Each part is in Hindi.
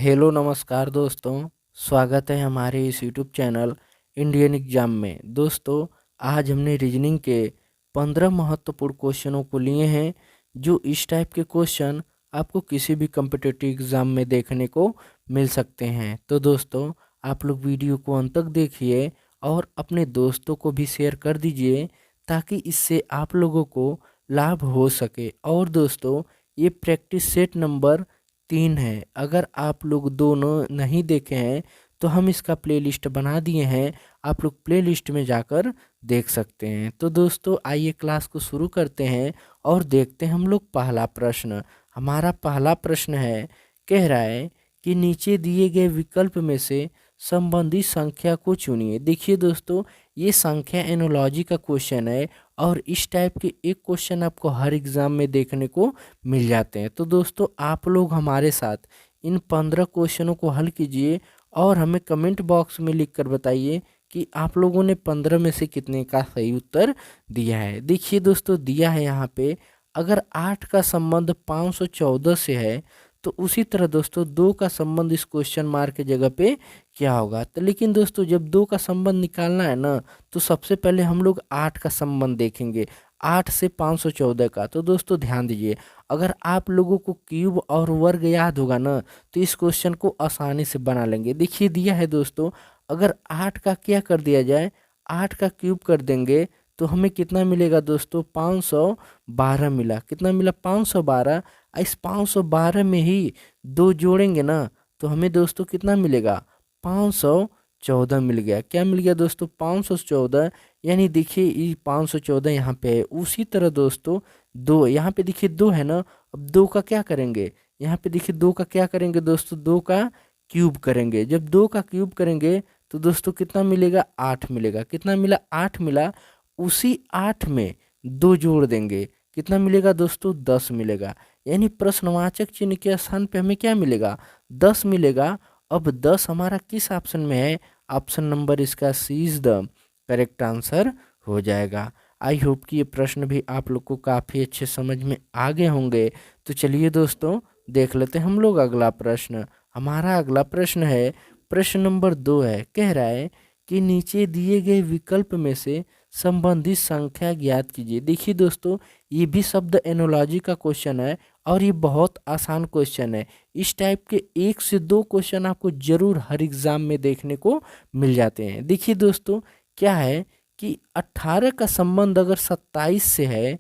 हेलो नमस्कार दोस्तों। स्वागत है हमारे इस यूट्यूब चैनल इंडियन एग्जाम में। दोस्तों, आज हमने रीजनिंग के 15 महत्वपूर्ण क्वेश्चनों को लिए हैं, जो इस टाइप के क्वेश्चन आपको किसी भी कम्पिटिटिव एग्ज़ाम में देखने को मिल सकते हैं। तो दोस्तों, आप लोग वीडियो को अंत तक देखिए और अपने दोस्तों को भी शेयर कर दीजिए, ताकि इससे आप लोगों को लाभ हो सके। और दोस्तों, ये प्रैक्टिस सेट नंबर 3 है। अगर आप लोग दोनों नहीं देखे हैं तो हम इसका प्लेलिस्ट बना दिए हैं, आप लोग प्लेलिस्ट में जाकर देख सकते हैं। तो दोस्तों, आइए क्लास को शुरू करते हैं और देखते हैं हम लोग पहला प्रश्न। हमारा पहला प्रश्न है, कह रहा है कि नीचे दिए गए विकल्प में से संबंधित संख्या को चुनिए। देखिए दोस्तों, ये संख्या एनोलॉजी का क्वेश्चन है और इस टाइप के एक क्वेश्चन आपको हर एग्ज़ाम में देखने को मिल जाते हैं। तो दोस्तों, आप लोग हमारे साथ इन 15 क्वेश्चनों को हल कीजिए और हमें कमेंट बॉक्स में लिख कर बताइए कि आप लोगों ने 15 में से कितने का सही उत्तर दिया है। देखिए दोस्तों, दिया है यहाँ पे, अगर 8 का संबंध 514 से है तो उसी तरह दोस्तों 2 का संबंध इस क्वेश्चन मार्क के जगह पे क्या होगा। तो लेकिन दोस्तों, जब 2 का संबंध निकालना है ना, तो सबसे पहले हम लोग 8 का संबंध देखेंगे, 8 से 514 का। तो दोस्तों ध्यान दीजिए, अगर आप लोगों को क्यूब और वर्ग याद होगा ना, तो इस क्वेश्चन को आसानी से बना लेंगे। देखिए दिया है दोस्तों, अगर 8 का क्या कर दिया जाए, 8 का क्यूब कर देंगे तो हमें कितना मिलेगा दोस्तों, 512 मिला। कितना मिला, 512। इस 512 में ही 2 जोड़ेंगे ना, तो हमें दोस्तों कितना मिलेगा, 514 मिल गया। क्या मिल गया दोस्तों, 514। यानी देखिए ये 514 यहाँ पे है। उसी तरह दोस्तों 2 यहाँ पे देखिए 2 है ना, अब 2 का क्या करेंगे, यहाँ पे देखिए 2 का क्या करेंगे दोस्तों, 2 का क्यूब करेंगे। जब 2 का क्यूब करेंगे तो दोस्तों कितना मिलेगा, 8 मिलेगा। कितना मिला, 8 मिला। उसी 8 में 2 जोड़ देंगे, कितना मिलेगा दोस्तों, 10 मिलेगा। यानी प्रश्नवाचक चिन्ह के स्थान पे हमें क्या मिलेगा, 10 मिलेगा। अब 10 हमारा किस ऑप्शन में है, ऑप्शन नंबर इसका सी इज द करेक्ट आंसर हो जाएगा। आई होप कि ये प्रश्न भी आप लोग को काफ़ी अच्छे समझ में आ गए होंगे। तो चलिए दोस्तों, देख लेते हैं हम लोग अगला प्रश्न। हमारा अगला प्रश्न है, प्रश्न नंबर 2 है, कह रहा है कि नीचे दिए गए विकल्प में से संबंधित संख्या ज्ञात कीजिए। देखिए दोस्तों, ये भी शब्द एनोलॉजी का क्वेश्चन है और ये बहुत आसान क्वेश्चन है। इस टाइप के 1 से 2 क्वेश्चन आपको जरूर हर एग्जाम में देखने को मिल जाते हैं। देखिए दोस्तों, क्या है कि 18 का संबंध अगर 27 से है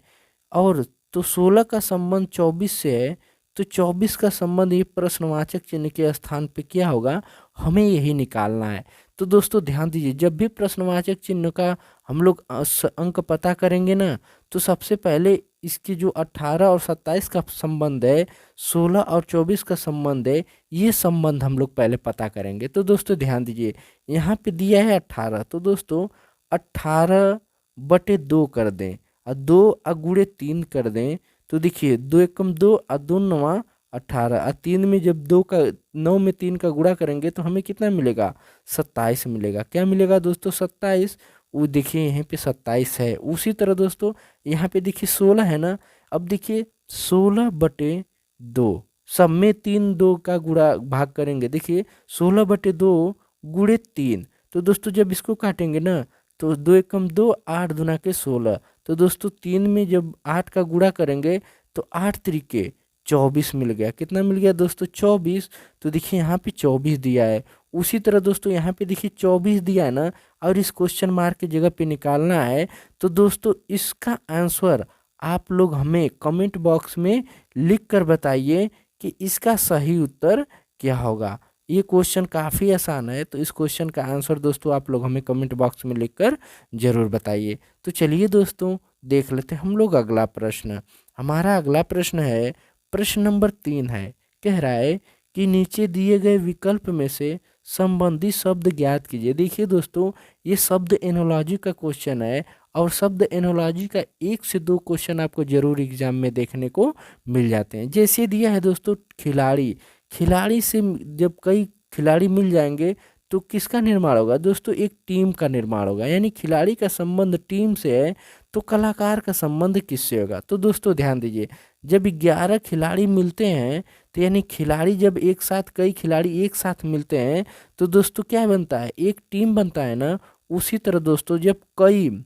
और तो 16 का संबंध 24 से है, तो 24 का संबंध ये प्रश्नवाचक चिन्ह के स्थान पे क्या होगा, हमें यही निकालना है। तो दोस्तों ध्यान दीजिए, जब भी प्रश्नवाचक चिन्ह का हम लोग अंक पता करेंगे ना, तो सबसे पहले इसकी जो 18 और 27 का संबंध है, 16 और 24 का संबंध है, ये संबंध हम लोग पहले पता करेंगे। तो दोस्तों ध्यान दीजिए, यहाँ पे दिया है 18, तो दोस्तों 18/2 कर दें और 2 गुणे 3 कर दें। तो देखिए 2 एकम 2 और 2 नवा 18 और 3 में जब 2 का 9 में 3 का गुणा करेंगे तो हमें कितना मिलेगा, 27 मिलेगा। क्या मिलेगा दोस्तों, 27। वो देखिए यहाँ पे 27 है। उसी तरह दोस्तों यहाँ पे देखिए 16 है ना, अब देखिए 16/2, सब में 3 2 का गुणा भाग करेंगे। देखिए 16/2 गुणे 3। तो दोस्तों जब इसको काटेंगे ना, तो 2 एकम 2, 8 दूना के 16। तो दोस्तों 3 में जब 8 का गुणा करेंगे तो 8 त्रिके 24 मिल गया। कितना मिल गया दोस्तों, 24। तो देखिए यहाँ पे 24 दिया है। उसी तरह दोस्तों यहाँ पे देखिए 24 दिया है ना, और इस क्वेश्चन मार्क की जगह पे निकालना है। तो दोस्तों इसका आंसर आप लोग हमें कमेंट बॉक्स में लिख कर बताइए कि इसका सही उत्तर क्या होगा। ये क्वेश्चन काफ़ी आसान है, तो इस क्वेश्चन का आंसर दोस्तों आप लोग हमें कमेंट बॉक्स में लिखकर ज़रूर बताइए। तो चलिए दोस्तों, देख लेते हैं हम लोग अगला प्रश्न। हमारा अगला प्रश्न है, प्रश्न नंबर 3 है, कह रहा है कि नीचे दिए गए विकल्प में से संबंधित शब्द ज्ञात कीजिए। देखिए दोस्तों, ये शब्द एनोलॉजी का क्वेश्चन है और शब्द एनोलॉजी का 1 से 2 क्वेश्चन आपको जरूर एग्जाम में देखने को मिल जाते हैं। जैसे दिया है दोस्तों, खिलाड़ी, खिलाड़ी से जब कई खिलाड़ी मिल जाएंगे तो किसका निर्माण होगा दोस्तों, एक टीम का निर्माण होगा। यानी खिलाड़ी का संबंध टीम से है, तो कलाकार का संबंध किससे होगा। तो दोस्तों ध्यान दीजिए, जब 11 खिलाड़ी मिलते हैं तो यानी खिलाड़ी जब एक साथ, कई खिलाड़ी एक साथ मिलते हैं तो दोस्तों क्या बनता है, एक टीम बनता है ना। उसी तरह दोस्तों जब कई,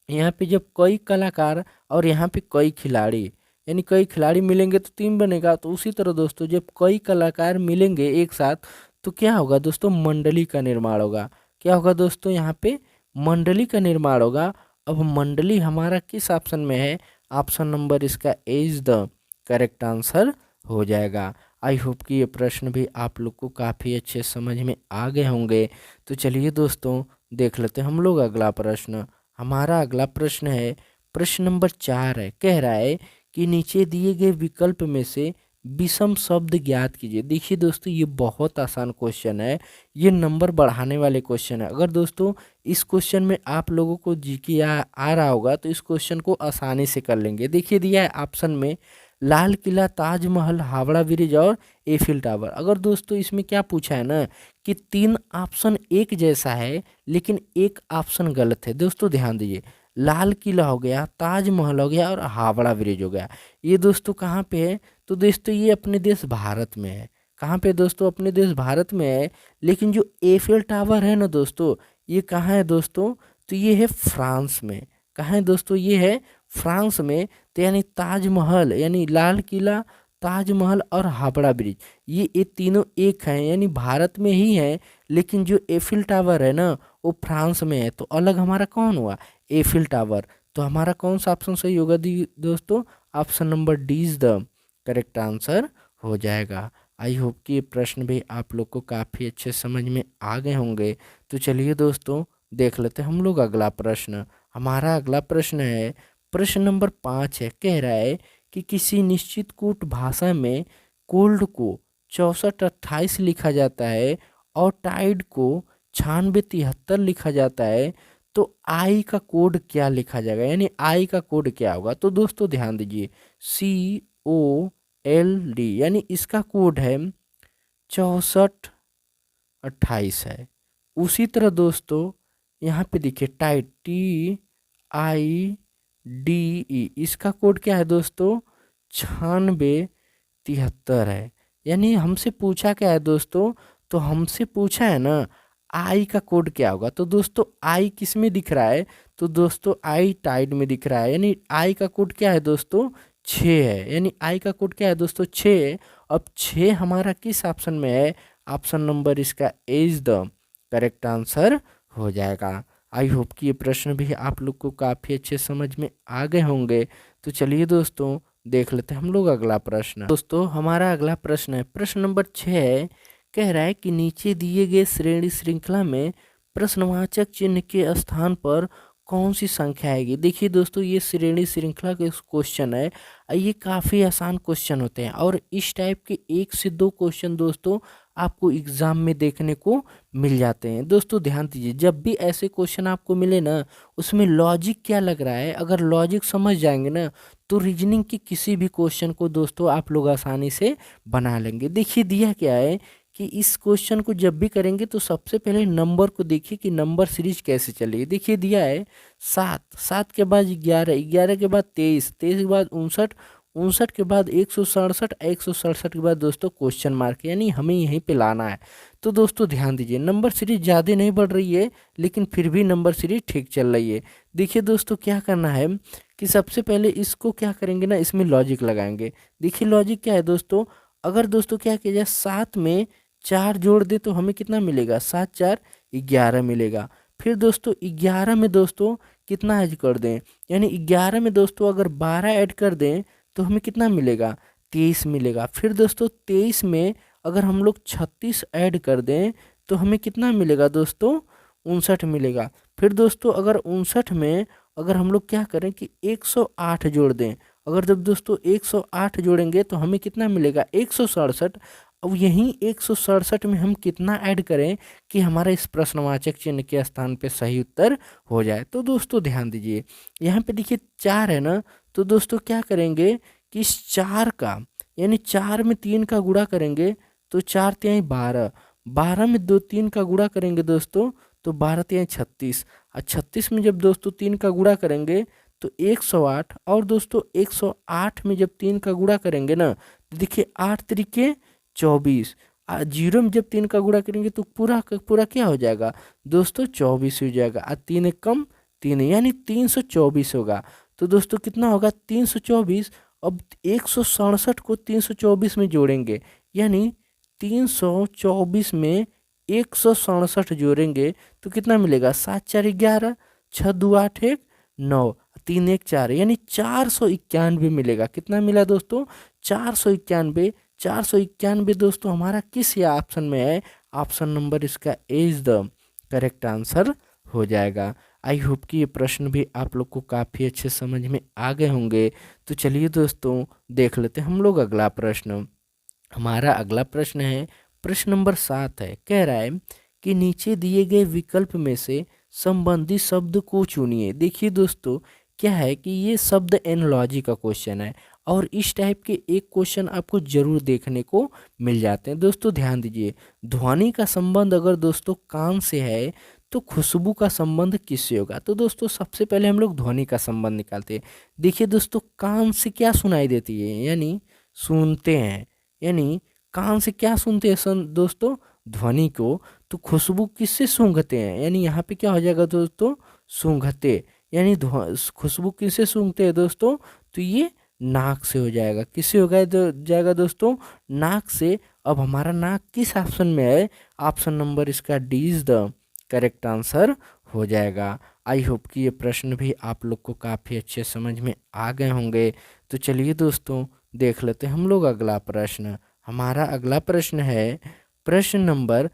यहाँ पे जब कई कलाकार और यहाँ पे कई खिलाड़ी, यानी कई खिलाड़ी मिलेंगे तो टीम बनेगा। तो उसी तरह दोस्तों जब कई कलाकार मिलेंगे एक साथ तो क्या होगा दोस्तों, मंडली का निर्माण होगा। क्या होगा दोस्तों, यहाँ पे मंडली का निर्माण होगा। अब मंडली हमारा किस ऑप्शन में है, ऑप्शन नंबर इसका ए इज द करेक्ट आंसर हो जाएगा। आई होप कि ये प्रश्न भी आप लोग को काफ़ी अच्छे समझ में आ गए होंगे। तो चलिए दोस्तों देख लेते हैं हम लोग अगला प्रश्न। हमारा अगला प्रश्न है, प्रश्न नंबर 4 है, कह रहा है कि नीचे दिए गए विकल्प में से विषम शब्द ज्ञात कीजिए। देखिए दोस्तों ये बहुत आसान क्वेश्चन है, ये नंबर बढ़ाने वाले क्वेश्चन है। अगर दोस्तों इस क्वेश्चन में आप लोगों को जीके आ रहा होगा तो इस क्वेश्चन को आसानी से कर लेंगे। देखिए दिया है ऑप्शन में लाल किला, ताजमहल, हावड़ा ब्रिज और एफिल टावर। अगर दोस्तों इसमें क्या पूछा है ना कि 3 ऑप्शन एक जैसा है लेकिन एक ऑप्शन गलत है। दोस्तों ध्यान दीजिए, लाल किला हो गया, ताजमहल हो गया और हावड़ा ब्रिज हो गया। ये दोस्तों कहाँ पे है, तो दोस्तों ये अपने देश भारत में है। कहाँ पे दोस्तों, अपने देश भारत में है। लेकिन जो एफिल टावर है ना दोस्तों, ये कहाँ है दोस्तों, तो ये है फ्रांस में। कहाँ है दोस्तों, ये है फ्रांस में। तो यानी ताजमहल, यानी लाल किला, ताजमहल और हावड़ा ब्रिज, ये तीनों एक हैं, यानी भारत में ही है। लेकिन जो एफिल टावर है ना वो फ्रांस में है। तो अलग हमारा कौन हुआ, एफिल टावर। तो हमारा कौन सा ऑप्शन सही होगा दोस्तों, option number D is the correct answer हो जाएगा। आई होप कि ये प्रश्न भी आप लोग को काफ़ी अच्छे समझ में आ गए होंगे। तो चलिए दोस्तों देख लेते हैं हम लोग अगला प्रश्न। हमारा अगला प्रश्न है, प्रश्न नंबर 5 है, कह रहा है कि किसी निश्चित कूट भाषा में कोल्ड को 6428 लिखा जाता है और टाइड को 9673 लिखा जाता है। तो आई का कोड क्या लिखा जाएगा, यानी आई का कोड क्या होगा। तो दोस्तों ध्यान दीजिए, COLD, यानी इसका कोड है 6428 है। उसी तरह दोस्तों यहाँ पे देखिए टाइड, TIDE, इसका कोड क्या है दोस्तों, 9673 है। यानी हमसे पूछा क्या है दोस्तों, तो हमसे पूछा है ना आई का कोड क्या होगा। तो दोस्तों आई किस में दिख रहा है, तो दोस्तों आई टाइड में दिख रहा है। यानी आई का कोड क्या है दोस्तों, 6 है। यानी आई का कोड क्या है दोस्तों, 6। अब 6 हमारा किस ऑप्शन में है, ऑप्शन नंबर इसका ए इज द करेक्ट आंसर हो जाएगा। आई होप कि ये प्रश्न भी आप लोग को काफ़ी अच्छे समझ में आ गए होंगे। तो चलिए दोस्तों देख लेते हैं हम लोग अगला प्रश्न। दोस्तों हमारा अगला प्रश्न है, प्रश्न नंबर 6 है, कह रहा है कि नीचे दिए गए श्रेणी श्रृंखला में प्रश्नवाचक चिन्ह के स्थान पर कौन सी संख्या आएगी। देखिए दोस्तों ये श्रेणी श्रृंखला के क्वेश्चन है, ये काफ़ी आसान क्वेश्चन होते हैं और इस टाइप के 1 से 2 क्वेश्चन दोस्तों आपको एग्जाम में देखने को मिल जाते हैं। दोस्तों ध्यान दीजिए, जब भी ऐसे क्वेश्चन आपको मिले ना उसमें लॉजिक क्या लग रहा है, अगर लॉजिक समझ जाएंगे ना तो रीजनिंग के किसी भी क्वेश्चन को दोस्तों आप लोग आसानी से बना लेंगे। देखिए दिया क्या है कि इस क्वेश्चन को जब भी करेंगे तो सबसे पहले नंबर को देखिए कि नंबर सीरीज कैसे चलेगी। देखिए दिया है 7, 7 के बाद 11, 11 के बाद 23, 23 के बाद 59, 59 के बाद 167, 167 के बाद दोस्तों क्वेश्चन मार्क, यानी हमें यहीं पे लाना है। तो दोस्तों ध्यान दीजिए, नंबर सीरीज ज़्यादा नहीं बढ़ रही है लेकिन फिर भी नंबर सीरीज ठीक चल रही है। देखिए दोस्तों क्या करना है कि सबसे पहले इसको क्या करेंगे ना, इसमें लॉजिक लगाएंगे। देखिए लॉजिक क्या है दोस्तों, अगर दोस्तों क्या किया जाए 7 में 4 जोड़ दे तो हमें कितना मिलेगा, 7 4 11 मिलेगा। फिर दोस्तों 11 में दोस्तों कितना ऐड कर दें, यानी 11 में दोस्तों अगर 12 ऐड कर दें तो हमें कितना मिलेगा, 23 मिलेगा। फिर दोस्तों 23 में अगर हम लोग 36 ऐड कर दें तो हमें कितना मिलेगा दोस्तों, 59 मिलेगा। फिर दोस्तों अगर 59 में अगर हम लोग क्या करें कि 108 जोड़ दें, अगर जब दोस्तों 108 जोड़ेंगे तो हमें कितना मिलेगा, 167। अब यहीं 167 में हम कितना ऐड करें कि हमारा इस प्रश्नवाचक चिन्ह के स्थान पे सही उत्तर हो जाए। तो दोस्तों ध्यान दीजिए, यहाँ पे देखिए 4 है ना, तो दोस्तों क्या करेंगे कि इस 4 का, यानी 4 में 3 का गुणा करेंगे तो 4 तिहाई 12, 12 में 3 का गुणा करेंगे दोस्तों तो 12 तिहाई 36, और 36 में जब दोस्तों 3 का गुणा करेंगे तो 108, और दोस्तों 108 में जब 3 का गुणा करेंगे ना तो देखिए 8 तरीके 24, जीरो में जब 3 का गुणा करेंगे तो पूरा का पूरा क्या हो जाएगा दोस्तों 24 हो जाएगा, 3 एक कम 3 यानी 324 होगा। तो दोस्तों कितना होगा 324। अब 167 को 324 में जोड़ेंगे, यानी 324 में 167 जोड़ेंगे तो कितना मिलेगा 7 4 11, 6 2 8 1 9, 3 1 4, यानी 491 मिलेगा। कितना मिला दोस्तों 491। 491 दोस्तों हमारा किस या ऑप्शन में है, ऑप्शन नंबर इसका ए इज द करेक्ट आंसर हो जाएगा। आई होप कि ये प्रश्न भी आप लोग को काफ़ी अच्छे समझ में आ गए होंगे। तो चलिए दोस्तों देख लेते हैं हम लोग अगला प्रश्न। हमारा अगला प्रश्न है, प्रश्न नंबर 7 है। कह रहा है कि नीचे दिए गए विकल्प में से संबंधित शब्द को चुनिए। देखिए दोस्तों क्या है कि ये शब्द एनोलॉजी का क्वेश्चन है, और इस टाइप के एक क्वेश्चन आपको जरूर देखने को मिल जाते हैं। दोस्तों ध्यान दीजिए, ध्वनि का संबंध अगर दोस्तों कान से है तो खुशबू का संबंध किससे होगा। तो दोस्तों सबसे पहले हम लोग ध्वनि का संबंध निकालते हैं। देखिए दोस्तों कान से क्या सुनाई देती है, यानी सुनते हैं, यानी कान से क्या सुनते हैं दोस्तों ध्वनि को। तो खुशबू किससे सूंघते हैं, यानी यहाँ पे क्या हो जाएगा दोस्तों सूंघते, यानी खुशबू किससे सूंघते हैं दोस्तों, तो ये नाक से हो जाएगा। किससे हो जाएगा दोस्तों नाक से। अब हमारा नाक किस ऑप्शन में है, ऑप्शन नंबर इसका D is the correct answer हो जाएगा। आई होप कि ये प्रश्न भी आप लोग को काफ़ी अच्छे समझ में आ गए होंगे। तो चलिए दोस्तों देख लेते हैं हम लोग अगला प्रश्न। हमारा अगला प्रश्न है प्रश्न नंबर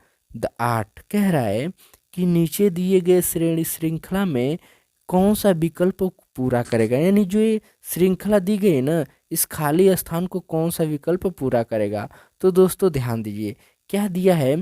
8। कह रहा है कि नीचे दिए गए श्रेणी श्रृंखला में कौन सा विकल्प पूरा करेगा, यानी जो ये श्रृंखला दी गई है ना इस खाली स्थान को कौन सा विकल्प पूरा करेगा। तो दोस्तों ध्यान दीजिए क्या दिया है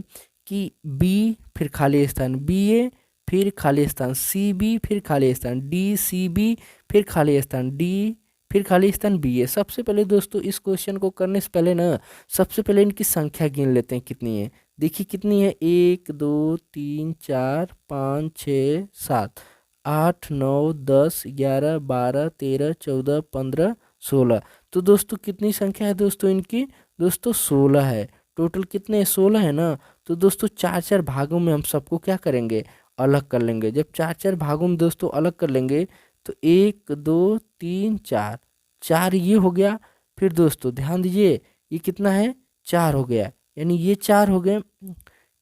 कि बी फिर खाली स्थान बी ए फिर खाली स्थान सी बी फिर खाली स्थान डी सी बी फिर खाली स्थान डी फिर खाली स्थान बी ए। सबसे पहले दोस्तों इस क्वेश्चन को करने से पहले ना सबसे पहले इनकी संख्या गिन लेते हैं कितनी है। देखिए कितनी है 1 2 3 4 5 6 7 8 9 10 11 12 13 14 15 16। तो दोस्तों कितनी संख्या है दोस्तों इनकी, दोस्तों 16 है। टोटल कितने 16 है ना। तो दोस्तों 4 4 भागों में हम सबको क्या करेंगे अलग कर लेंगे। जब 4 4 भागों में दोस्तों अलग कर लेंगे तो 1 2 3 4 4 ये हो गया। फिर दोस्तों ध्यान दीजिए ये कितना है 4 हो गया, यानी ये 4 हो गए।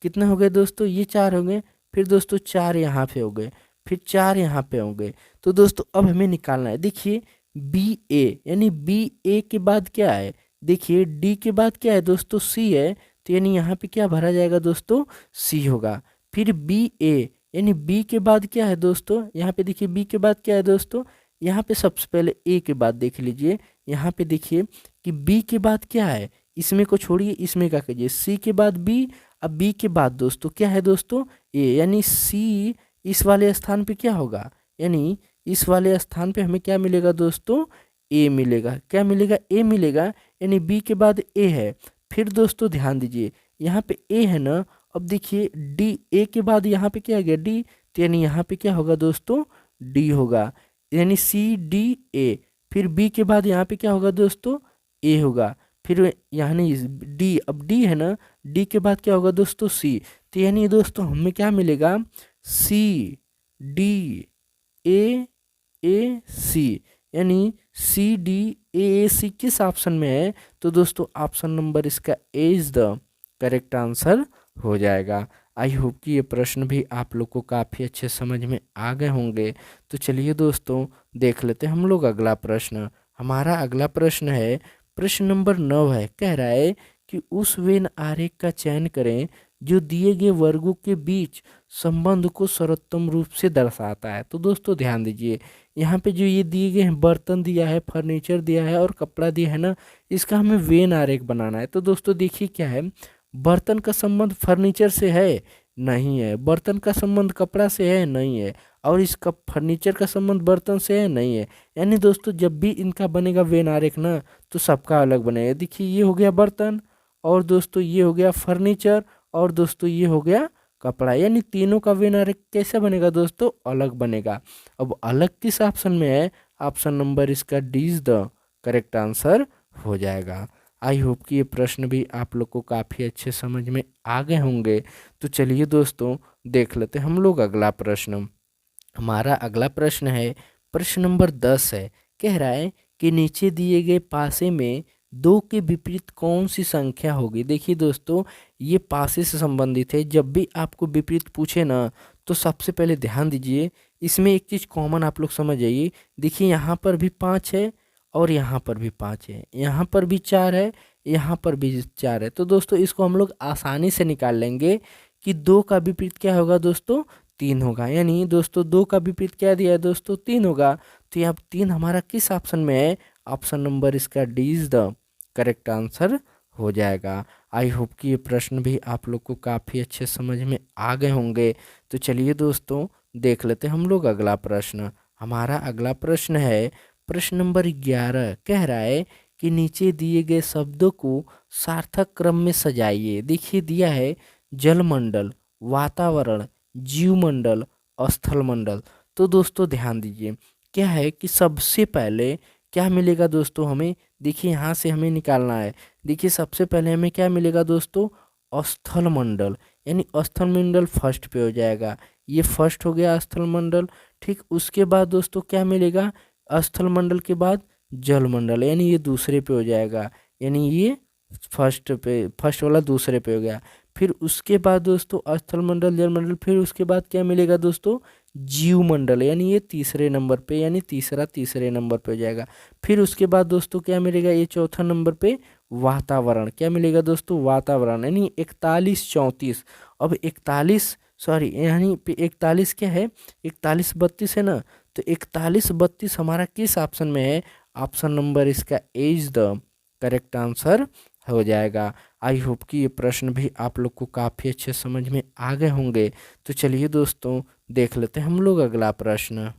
कितने हो गए दोस्तों ये 4 हो गए। फिर दोस्तों 4 यहाँ पे हो गए, फिर 4 यहाँ पे हो गए। तो दोस्तों अब हमें निकालना है। देखिए बी ए, यानी बी ए के बाद क्या है, देखिए डी के बाद क्या है दोस्तों सी है, तो यानी यहाँ पे क्या भरा जाएगा दोस्तों सी होगा। फिर बी ए, यानी बी के बाद क्या है दोस्तों, यहाँ पे देखिए बी के बाद क्या है दोस्तों, यहाँ पे सबसे पहले ए के बाद देख लीजिए। यहाँ पे देखिए कि बी के बाद क्या है, इसमें को छोड़िए इसमें क्या कीजिए सी के बाद बी। अब बी के बाद दोस्तों क्या है दोस्तों ए, यानी सी इस वाले स्थान पे क्या होगा, यानी इस वाले स्थान पे हमें क्या मिलेगा दोस्तों ए मिलेगा। क्या मिलेगा ए मिलेगा, यानी बी के बाद ए है। फिर दोस्तों ध्यान दीजिए यहाँ पे ए है ना। अब देखिए डी, ए के बाद यहाँ पे क्या आ गया डी, तो यानी यहाँ पे क्या होगा दोस्तों डी होगा, यानी सी डी ए। फिर बी के बाद यहाँ पे क्या होगा दोस्तों ए होगा। फिर यानी डी, अब डी है ना, डी के बाद क्या होगा दोस्तों सी। तो यानी दोस्तों हमें क्या मिलेगा सी डी ए सी, यानी सी डी ए सी किस ऑप्शन में है। तो दोस्तों ऑप्शन नंबर इसका ए इज द करेक्ट आंसर हो जाएगा। आई होप कि ये प्रश्न भी आप लोग को काफ़ी अच्छे समझ में आ गए होंगे। तो चलिए दोस्तों देख लेते हैं हम लोग अगला प्रश्न। हमारा अगला प्रश्न है प्रश्न नंबर 9 है। कह रहा है कि उस वेन आरेख का चयन करें जो दिए गए वर्गों के बीच संबंध को सर्वोत्तम रूप से दर्शाता है। तो दोस्तों ध्यान दीजिए यहाँ पे जो ये दिए गए हैं बर्तन दिया है, फर्नीचर दिया है और कपड़ा दिया है ना, इसका हमें वेन आरेख बनाना है। तो दोस्तों देखिए क्या है, बर्तन का संबंध फर्नीचर से है नहीं है, बर्तन का संबंध कपड़ा से है नहीं है, और इसका फर्नीचर का संबंध बर्तन से है नहीं है। यानी दोस्तों जब भी इनका बनेगा वेन आरेख ना तो सबका अलग बनेगा। देखिए ये हो गया बर्तन, और दोस्तों ये हो गया फर्नीचर, और दोस्तों ये हो गया कपड़ा, यानी तीनों का वेन आरेख कैसे बनेगा दोस्तों अलग बनेगा। अब अलग किस ऑप्शन में है, ऑप्शन नंबर इसका D is the correct answer हो जाएगा। आई होप कि ये प्रश्न भी आप लोग को काफ़ी अच्छे समझ में आ गए होंगे। तो चलिए दोस्तों देख लेते हैं हम लोग अगला प्रश्न। हमारा अगला प्रश्न है, प्रश्न नंबर 10 है। कह रहा है कि नीचे दिए गए पासे में 2 के विपरीत कौन सी संख्या होगी। देखिए दोस्तों, ये पासे से संबंधित है। जब भी आपको विपरीत पूछे ना, तो सबसे पहले ध्यान दीजिए, इसमें एक चीज़ कॉमन आप लोग समझ जाइए। देखिए यहाँ पर भी 5 है और यहाँ पर भी 5 है, यहाँ पर भी 4 है, यहाँ पर भी 4 है। तो दोस्तों इसको हम लोग आसानी से निकाल लेंगे कि 2 का विपरीत क्या होगा दोस्तों, 3 होगा। यानी दोस्तों 2 का विपरीत क्या दिया है दोस्तों, 3 होगा। तो यहाँ 3 हमारा किस ऑप्शन में है, ऑप्शन नंबर इसका D is the correct answer हो जाएगा। आई होप कि ये प्रश्न भी आप लोग को काफ़ी अच्छे समझ में आ गए होंगे। तो चलिए दोस्तों देख लेते हैं हम लोग अगला प्रश्न। हमारा अगला प्रश्न है, प्रश्न नंबर 11। कह रहा है कि नीचे दिए गए शब्दों को सार्थक क्रम में सजाइए। देखिए दिया है जलमंडल, वातावरण, जीवमंडल, स्थलमंडल। तो दोस्तों ध्यान दीजिए, क्या है कि सबसे पहले क्या मिलेगा दोस्तों हमें, देखिए यहाँ से हमें निकालना है। देखिए सबसे पहले हमें क्या मिलेगा दोस्तों, स्थलमंडल। यानी स्थलमंडल फर्स्ट पे हो जाएगा, ये फर्स्ट हो गया स्थलमंडल। ठीक, उसके बाद दोस्तों क्या मिलेगा, स्थलमंडल के बाद जलमंडल, यानी ये दूसरे पे हो जाएगा। यानी ये फर्स्ट वाला दूसरे पे हो गया। फिर उसके बाद दोस्तों स्थलमंडल, जलमंडल, फिर उसके बाद क्या मिलेगा दोस्तों, जीवमंडल, यानी ये तीसरे नंबर पे, यानी तीसरे नंबर पे हो जाएगा। फिर उसके बाद दोस्तों क्या मिलेगा, ये चौथा नंबर पे वातावरण। क्या मिलेगा दोस्तों, वातावरण। यानी 41 34, अब 41 सॉरी यानी 41 क्या है, 41 32 है ना। तो 41 32 हमारा किस ऑप्शन में है, ऑप्शन नंबर इसका ए इज द करेक्ट आंसर हो जाएगा। आई होप कि ये प्रश्न भी आप लोग को काफ़ी अच्छे समझ में आ गए होंगे। तो चलिए दोस्तों देख लेते हैं हम लोग अगला प्रश्न।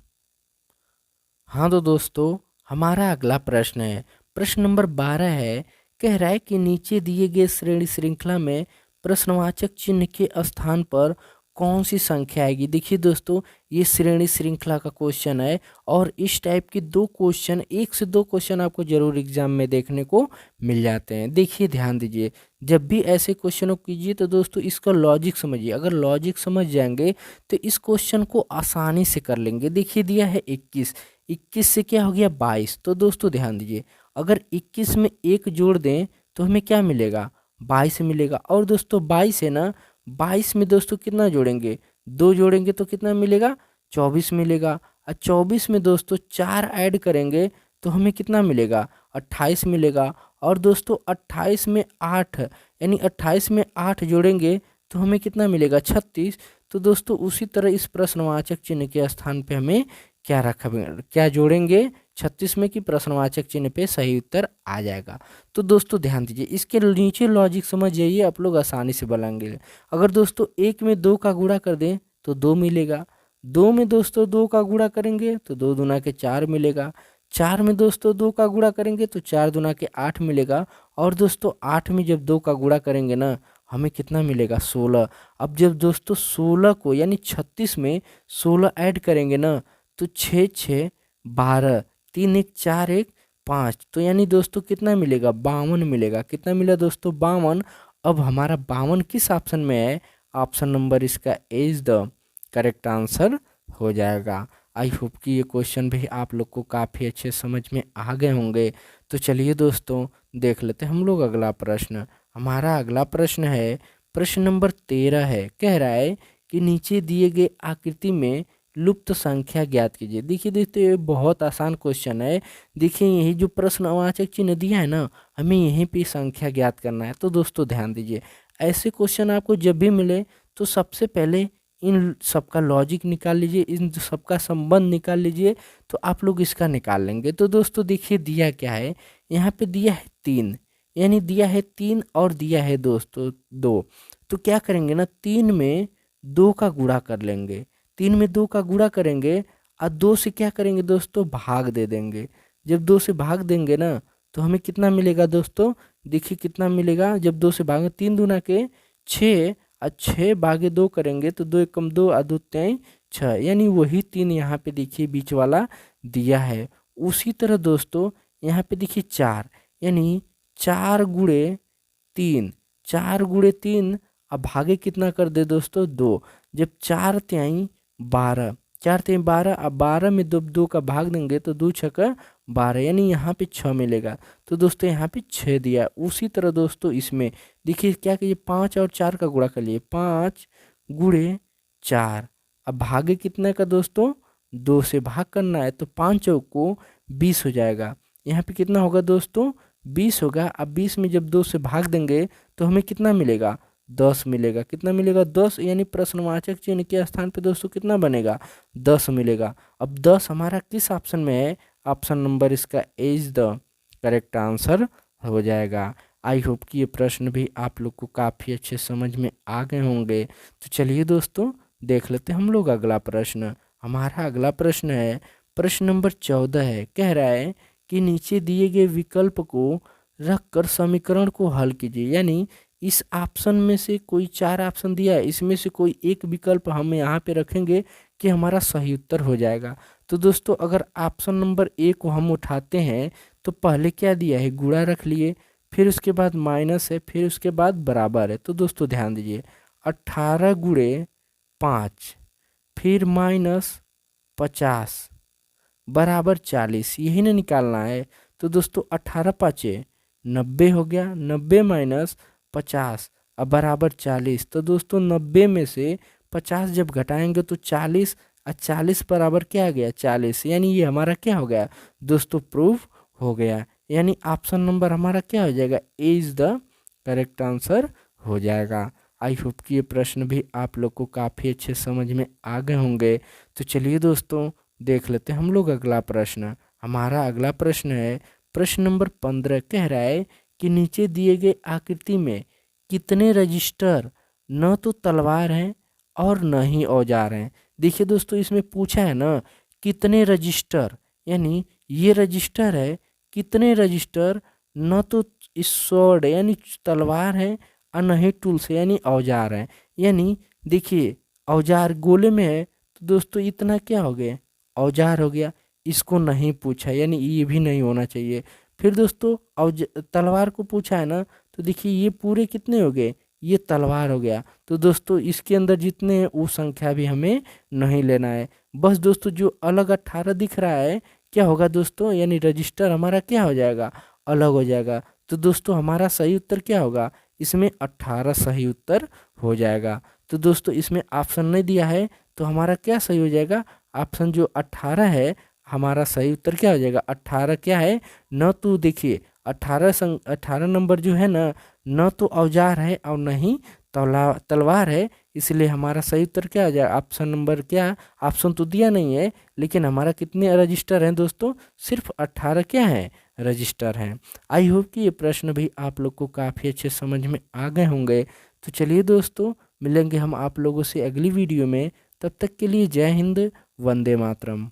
हाँ तो दोस्तों हमारा अगला प्रश्न है, प्रश्न नंबर 12 है। कह रहा है कि नीचे दिए गए श्रेणी श्रृंखला में प्रश्नवाचक चिन्ह के स्थान पर कौन सी संख्या आएगी। देखिए दोस्तों ये श्रेणी श्रृंखला का क्वेश्चन है, और इस टाइप के 2 क्वेश्चन, 1 से 2 क्वेश्चन आपको जरूर एग्जाम में देखने को मिल जाते हैं। देखिए ध्यान दीजिए, जब भी ऐसे क्वेश्चनों कीजिए तो दोस्तों इसका लॉजिक समझिए। अगर लॉजिक समझ जाएंगे तो इस क्वेश्चन को आसानी से कर लेंगे। देखिए दिया है 21, 21 से क्या हो गया 22। तो दोस्तों ध्यान दीजिए, अगर 21 में 1 जोड़ दें तो हमें क्या मिलेगा, 22 मिलेगा। और दोस्तों 22 है ना, 22 में दोस्तों कितना जोड़ेंगे, 2 जोड़ेंगे तो कितना मिलेगा, 24 मिलेगा। और 24 में दोस्तों 4 ऐड करेंगे तो हमें कितना मिलेगा, 28 मिलेगा। और दोस्तों 28 में 8, यानी 28 में 8 जोड़ेंगे तो हमें कितना मिलेगा, 36। तो दोस्तों उसी तरह इस प्रश्नवाचक चिन्ह के स्थान पे हमें क्या जोड़ेंगे, 36 में कि प्रश्नवाचक चिन्ह पे सही उत्तर आ जाएगा। तो दोस्तों ध्यान दीजिए, इसके नीचे लॉजिक समझ जाइए, आप लोग आसानी से बनाएंगे। अगर दोस्तों 1 में 2 का गुणा कर दें तो 2 मिलेगा। 2 में दोस्तों 2 का गुणा करेंगे तो 2 दूना के 4 मिलेगा। 4 में दोस्तों 2 का गुणा करेंगे तो 4 दूना के 8 मिलेगा। और दोस्तों 8 में जब 2 का गुणा करेंगे ना, हमें कितना मिलेगा, 16। अब जब दोस्तों 16 को यानी 36 में 16 ऐड करेंगे ना, तो 6 6 12, 3 1 4 1 5, तो यानी दोस्तों कितना मिलेगा, 52 मिलेगा। कितना मिला दोस्तों, 52। अब हमारा 52 किस ऑप्शन में है, ऑप्शन नंबर इसका ए इज द करेक्ट आंसर हो जाएगा। आई होप कि ये क्वेश्चन भी आप लोग को काफ़ी अच्छे समझ में आ गए होंगे। तो चलिए दोस्तों देख लेते हैं हम लोग अगला प्रश्न। हमारा अगला प्रश्न है, प्रश्न नंबर 13 है। कह रहा है कि नीचे दिए गए आकृति में लुप्त संख्या ज्ञात कीजिए। देखिए दोस्तों ये बहुत आसान क्वेश्चन है। देखिए यही जो प्रश्नवाचक चिन्ह दिया है ना, हमें यहीं पे संख्या ज्ञात करना है। तो दोस्तों ध्यान दीजिए, ऐसे क्वेश्चन आपको जब भी मिले तो सबसे पहले इन सबका लॉजिक निकाल लीजिए, इन सबका संबंध निकाल लीजिए, तो आप लोग इसका निकाल लेंगे। तो दोस्तों देखिए दिया क्या है, यहाँ पे दिया है 3, यानी दिया है 3 और दिया है दोस्तों 2। तो क्या करेंगे ना, 3 में 2 का गुणा कर लेंगे। 3 में 2 का गुणा करेंगे और 2 से क्या करेंगे दोस्तों, भाग दे देंगे। जब 2 से भाग देंगे ना तो हमें कितना मिलेगा दोस्तों, देखिए कितना मिलेगा, जब 2 से भागे 3 दूना के 6 और 6 भागे 2 करेंगे तो 2 एकम 2 और 2 3 6, यानी वही 3 यहाँ पे देखिए बीच वाला दिया है, उसी तरह दोस्तों यहाँ पे देखिए 4, यानी 4 गुणे 3, 4 गुणे 3, अब भागे कितना कर दे दोस्तों 2। जब 4 तिहाई 12, 4 तिहाई 12, अब 12 में 2 का भाग देंगे तो 2 छक्का 12, यानी यहाँ पे 6 मिलेगा। तो दोस्तों यहाँ पे 6 दिया। उसी तरह दोस्तों इसमें देखिए क्या कीजिए, 5 और 4 का गुणा कर लिए, 5 गुणे 4, अब भागे कितना का दोस्तों 2 से भाग करना है, तो 5 चौक को 20 हो जाएगा। यहाँ पे कितना होगा दोस्तों 20 होगा। अब 20 में जब 2 से भाग देंगे तो हमें कितना मिलेगा 10 मिलेगा। कितना मिलेगा 10, यानी प्रश्नवाचक चिन्ह के स्थान पे दोस्तों कितना बनेगा 10 मिलेगा। अब 10 हमारा किस ऑप्शन में है, ऑप्शन नंबर इसका ए इज द करेक्ट आंसर हो जाएगा। आई होप कि ये प्रश्न भी आप लोग को काफ़ी अच्छे समझ में आ गए होंगे। तो चलिए दोस्तों देख लेते हैं हम लोग अगला प्रश्न। हमारा अगला प्रश्न है प्रश्न नंबर 14 है। कह रहा है कि नीचे दिए गए विकल्प को रखकर समीकरण को हल कीजिए, यानी इस ऑप्शन में से कोई 4 ऑप्शन दिया है, इसमें से कोई एक विकल्प हम यहाँ पे रखेंगे कि हमारा सही उत्तर हो जाएगा। तो दोस्तों अगर ऑप्शन नंबर ए को हम उठाते हैं तो पहले क्या दिया है, गुणा रख लिए, फिर उसके बाद माइनस है, फिर उसके बाद बराबर है। तो दोस्तों ध्यान दीजिए, 18 गुणे 5 फिर माइनस 50 बराबर 40, यही ना निकालना है। तो दोस्तों 18 पाँचे 90 हो गया, 90 माइनस 50 अब बराबर 40। तो दोस्तों 90 में से 50 जब घटाएंगे तो 40, और 40 बराबर क्या आ गया 40, यानी ये हमारा क्या हो गया दोस्तों प्रूफ हो गया। यानी ऑप्शन नंबर हमारा क्या हो जाएगा, ए इज द करेक्ट आंसर हो जाएगा। आई होप कि ये प्रश्न भी आप लोग को काफ़ी अच्छे समझ में आ गए होंगे। तो चलिए दोस्तों देख लेते हैं हम लोग अगला प्रश्न। हमारा अगला प्रश्न है प्रश्न नंबर 15। कह रहा है कि नीचे दिए गए आकृति में कितने रजिस्टर न तो तलवार हैं और न ही औजार हैं। देखिए दोस्तों इसमें पूछा है ना कितने रजिस्टर, यानी ये रजिस्टर है, कितने रजिस्टर न तो स्वॉर्ड यानी तलवार है और न ही टूल्स यानी औजार है। यानी देखिए औजार गोले में है, तो दोस्तों इतना क्या हो गया औजार हो गया, इसको नहीं पूछा, यानी ये भी नहीं होना चाहिए। फिर दोस्तों तलवार को पूछा है ना, तो देखिए ये पूरे कितने हो गए, ये तलवार हो गया। तो दोस्तों इसके अंदर जितने हैं वो संख्या भी हमें नहीं लेना है। बस दोस्तों जो अलग 18 दिख रहा है क्या होगा दोस्तों, यानी रजिस्टर हमारा क्या हो जाएगा अलग हो जाएगा। तो दोस्तों हमारा सही उत्तर क्या होगा, इसमें 18 सही उत्तर हो जाएगा। तो दोस्तों इसमें ऑप्शन नहीं दिया है, तो हमारा क्या सही हो जाएगा, ऑप्शन जो 18 है हमारा सही उत्तर क्या हो जाएगा। 18 क्या है न तो देखिए 18 नंबर जो है ना, न तो औजार है और न ही तलवार है, इसलिए हमारा सही उत्तर क्या हो जाएगा ऑप्शन नंबर क्या, ऑप्शन तो दिया नहीं है लेकिन हमारा कितने रजिस्टर हैं दोस्तों, सिर्फ 18 क्या है रजिस्टर हैं। आई होप कि ये प्रश्न भी आप लोग को काफ़ी अच्छे समझ में आ गए होंगे। तो चलिए दोस्तों मिलेंगे हम आप लोगों से अगली वीडियो में, तब तक के लिए जय हिंद, वंदे मातरम।